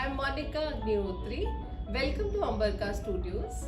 I'm Monica Agnihotri. Welcome to Ambarka Studios.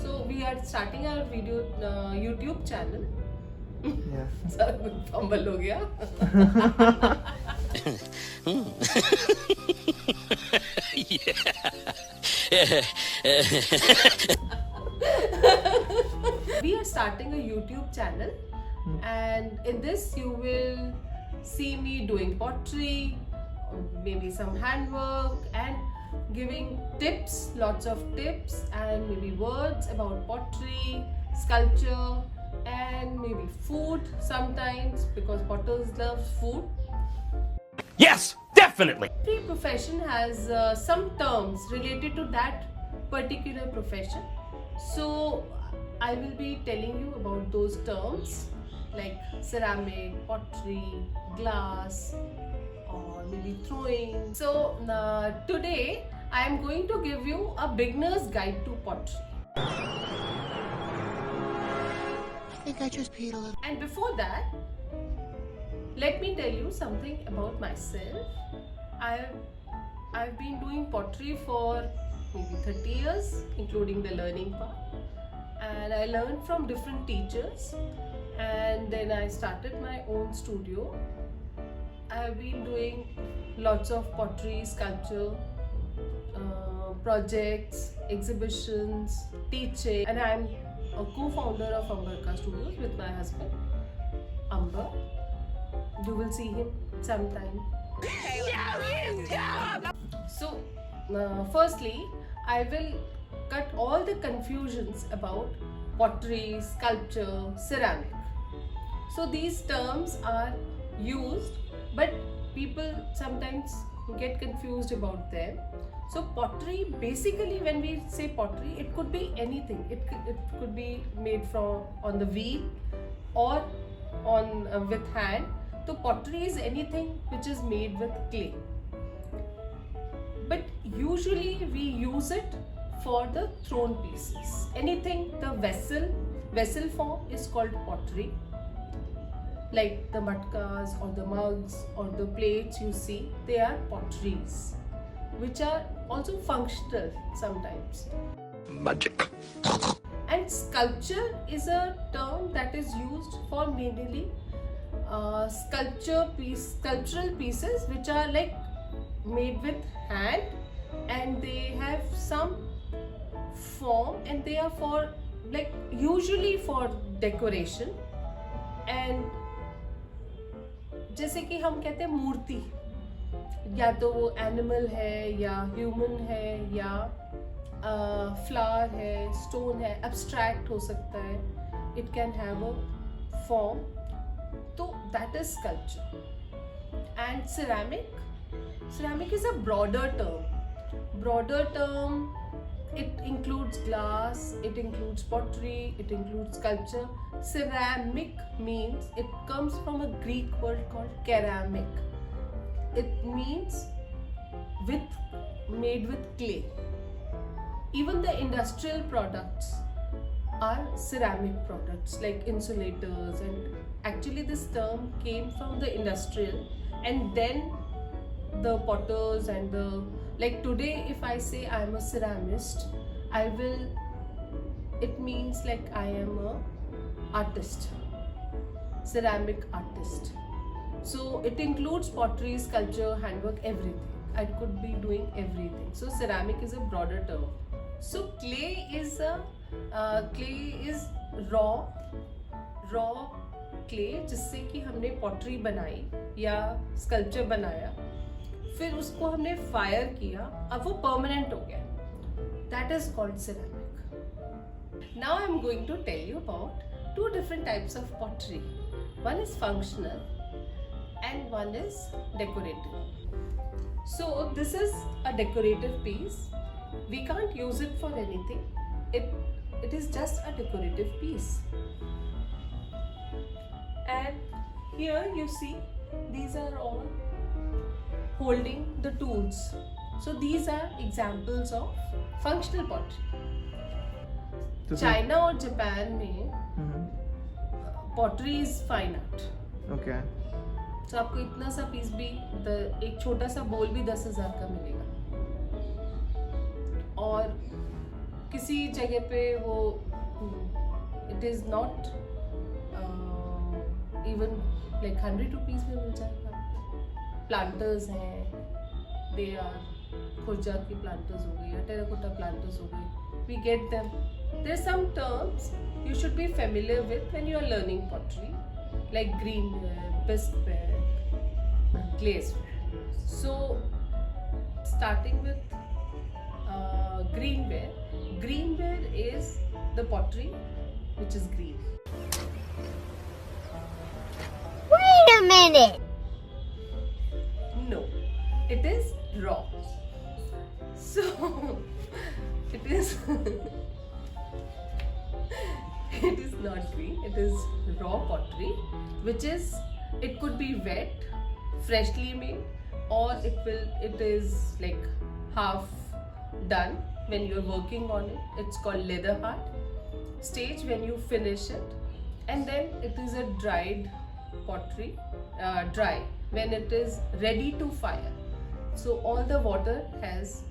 So we are starting our video YouTube channel. Yeah. Sir fumble हो गया. We are starting a YouTube channel, and in this you will see me doing pottery, maybe some handwork, and giving tips, lots of tips, and maybe words about pottery, sculpture, and maybe food sometimes because potters love food. Yes, definitely. Every profession has some terms related to that particular profession. So I will be telling you about those terms like ceramic, pottery, glass, or maybe throwing. So today I am going to give you a beginner's guide to pottery. I think I just peed a little. And before that, let me tell you something about myself. I've been doing pottery for maybe 30 years, including the learning part. And I learned from different teachers, and then I started my own studio. I've been doing lots of pottery, sculpture, projects, exhibitions, teaching, and I'm a co-founder of Ambarka Studios with my husband, Amber. You will see him sometime. So, firstly, I will cut all the confusions about pottery, sculpture, ceramic. So, these terms are used, but people sometimes get confused about them. So, pottery, basically, when we say pottery, it could be anything. It could be made from on the wheel or on with hand. So pottery is anything which is made with clay, but usually we use it for the thrown pieces. Anything the vessel form is called pottery, like the matkas or the mugs or the plates you see, they are potteries, which are also functional sometimes. Magic. And sculpture is a term that is used for mainly sculptural pieces which are like made with hand, and they have some form, and they are for like usually for decoration. And जैसे कि हम कहते हैं मूर्ति, या तो वो animal है या ह्यूमन है या फ्लावर है, स्टोन है, एब्स्ट्रैक्ट हो सकता है, it can have a form. So that is sculpture. And ceramic is a broader term. It includes glass, it includes pottery, it includes sculpture. Ceramic means, it comes from a Greek word called keramic. It means made with clay. Even the industrial products are ceramic products like insulators, and actually this term came from the industrial, and then the potters and the, like today if I say I am a ceramist, it means like I am a artist, ceramic artist. So it includes pottery, sculpture, handwork, everything. I could be doing everything. So ceramic is a broader term. So clay is raw clay, जिससे कि हमने pottery बनाई या sculpture बनाया, फिर उसको हमने fire किया, अब वो परमानेंट हो गया. That is called ceramic. Now I am going to tell you about two different types of pottery. One is functional and one is decorative. So this is a decorative piece. We can't use it for anything. It is just a decorative piece. And here you see these are all holding the tools. So these are examples of functional pottery. China और Japan में pottery is fine art. Okay. तो आपको इतना सा piece भी एक छोटा सा बोल भी 10,000 का मिलेगा. और किसी जगह पे वो it is not even like 100 rupees में मिल जाएगा. प्लांटर्स हैं, दे आर खुर्जा की प्लांटर्स हो गई या टेराकोटा प्लांटर्स हो गई. We get them. There are some terms you should be familiar with when you are learning pottery, like greenware, bisqueware, glazeware. So, starting with greenware. Greenware is the pottery which is green. Wait a minute! No, it is raw. So, it is. It is not green, it is raw pottery, which is, it could be wet, freshly made, or it is like half done when you're working on it. It's called leather heart stage when you finish it. And then it is a dried pottery, dry, when it is ready to fire. So all the water has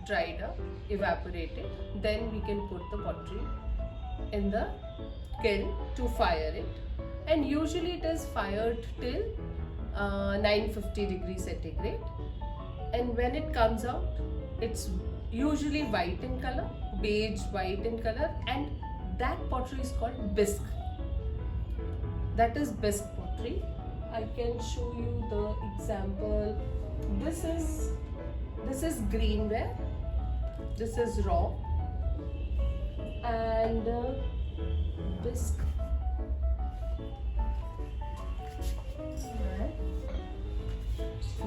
dried up, evaporated, then we can put the pottery in the kiln to fire it, and usually it is fired till 950 degrees centigrade. And when it comes out, it's usually white in color, beige white in color, and that pottery is called bisque. That is bisque pottery. I can show you the example. This is greenware, this is raw, and bisque.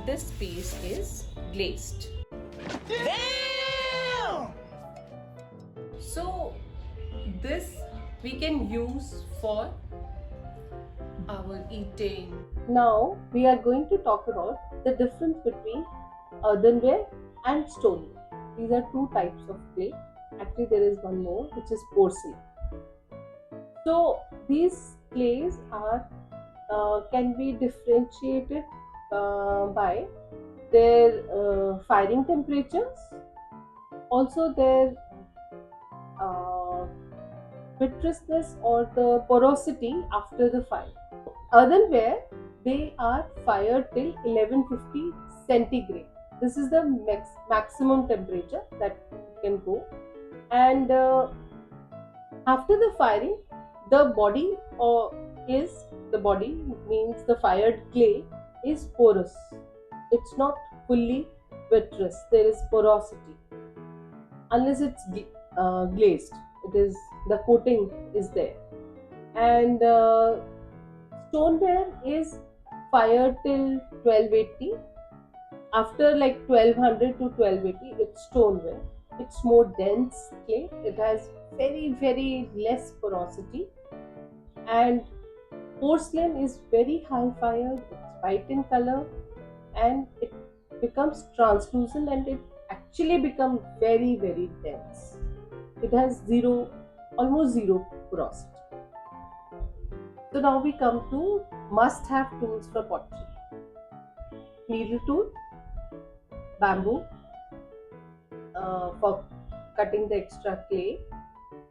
This piece is glazed. Damn! So this we can use for our eating. Now we are going to talk about the difference between earthenware and stoneware. These are two types of clay. Actually, there is one more, which is porcelain. So these clays are can be differentiated by their firing temperatures, also their vitreousness or the porosity after the fire. Earthenware, they are fired till 1150 centigrade. This is the maximum temperature that it can go. And after the firing, the body means the fired clay is porous. It's not fully vitreous. There is porosity unless it's glazed. It is, the coating is there. And stoneware is fired till 1280. After like 1200 to 1280, it's stoneware. It's more dense clay. It has very, very less porosity. And porcelain is very high fired. It's white in color, and it becomes translucent, and it actually becomes very, very dense. It has almost zero porosity. So now we come to must-have tools for pottery. Needle tool, bamboo for cutting the extra clay,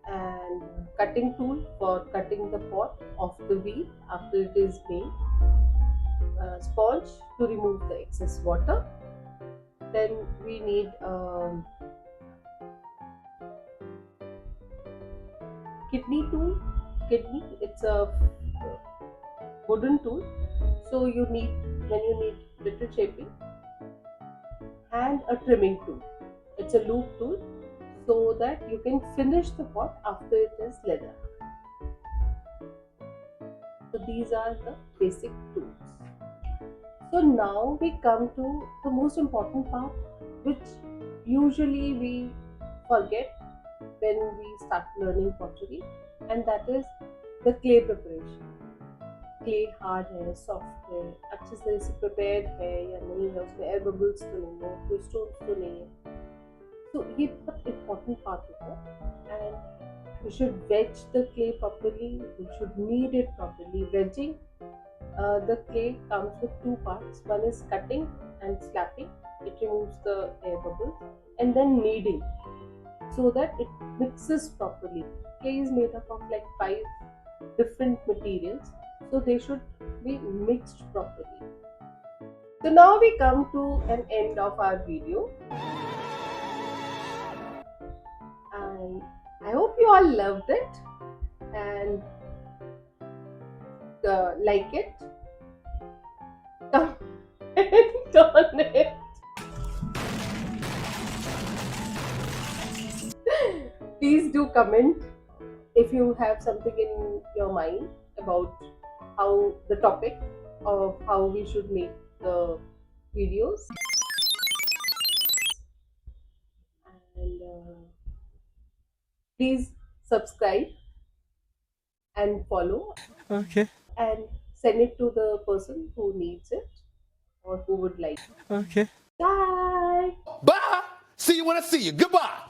and cutting tool for cutting the pot off the wheel after it is made, sponge to remove the excess water. Then we need kidney tool. Kidney, it's a wooden tool, so you need little shaping, and a trimming tool. It's a loop tool, so that you can finish the pot after it is leather. So these are the basic tools. So now we come to the most important part, which usually we forget when we start learning pottery, and that is the clay preparation. Clay hard है, soft है, अच्छे से इसे prepared है या नहीं है, उसमें एयर बबल्स तो नहीं है, कोई स्टोन्स तो नहीं है. तो ये बहुत इम्पोर्टेंट पार्ट होता है. And we should veg the clay properly, we should knead it properly. Vegging, the clay comes with two parts. One is cutting and slapping, it removes the air bubbles, and then kneading so that it mixes properly. Clay is made up of like 5 different materials, so they should be mixed properly. So now we come to an end of our video, and I hope you all loved it and like it. Comment on it. Please do comment if you have something in your mind about how the topic of how we should make the videos. And please subscribe and follow. Okay. And send it to the person who needs it or who would like it. Okay. Bye. Bye. See you when I see you. Goodbye.